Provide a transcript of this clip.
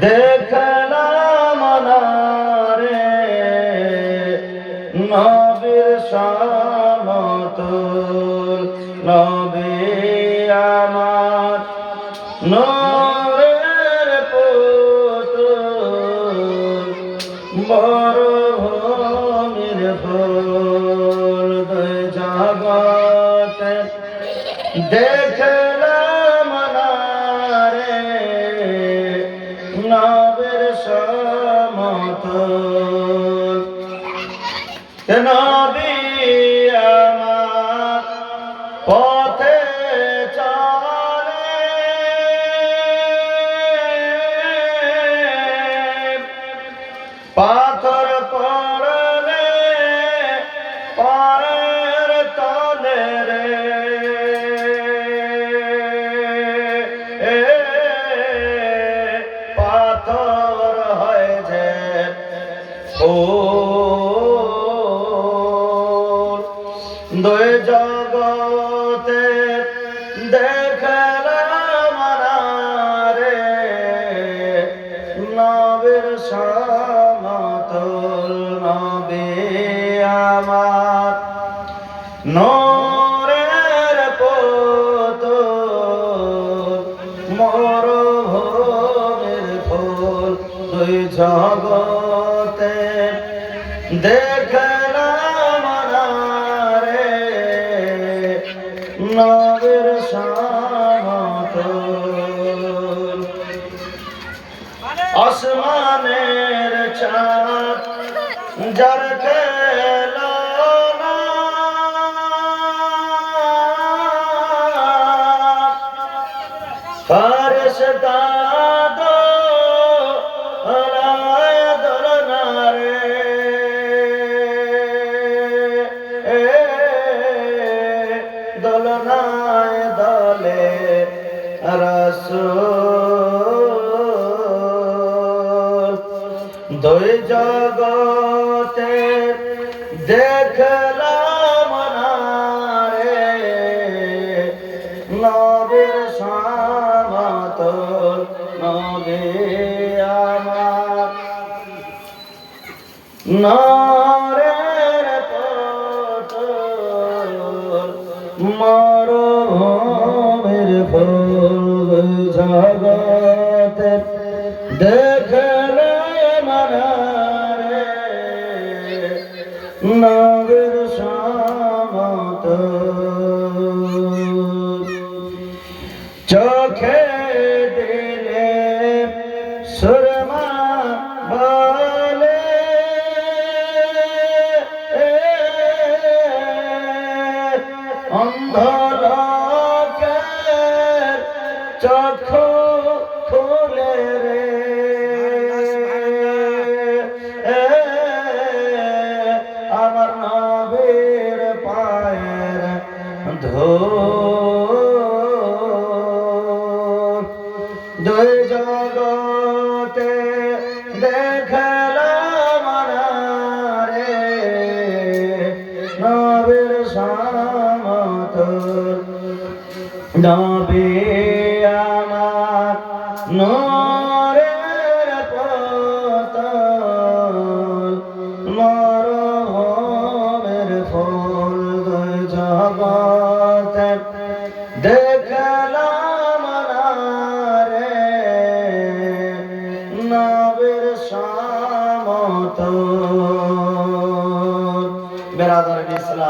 দেখলাম নারে নবীর সমতুল নবী আমার নূরের পুতুল মরুভূমির ফুল দুই জগতে দেখলাম নারে নবীর সমতুল নবী আমার পথে চলে পাথর পড়লে পায়ের তলে রে পাথর হয় যে দুই জগতে দেখলাম নারে নবীর সমতুল নবী আমার নূরের পুতুল মরুভূমির ফুল দুই জগতে দেখলাম নারে নবীর সমতুল আসমানের চাঁদ যার খেলনা ফেরেশতা দোলায় দোলনায় দলে রাসূল দুই জগতে দেখলাম নারে নবীর সমতুল নবী আমার নূরের পুতুল মরুভূমির ফুল জগতে দেখলাম নারে নবীর সমতুল চোখে দিলে সুরমা বলে অন্ধলোকের চক্ষু খুলে রে আমার নবীর পায়ের ধূল দুই জগতে দেখলাম নারে নবীর সমতুল নবী আমার নূরের পুতুল মরুভূমির ফুল দুই জগতে দেখলাম নারে নবীর সমতুল। বেরাদর ইসলাম।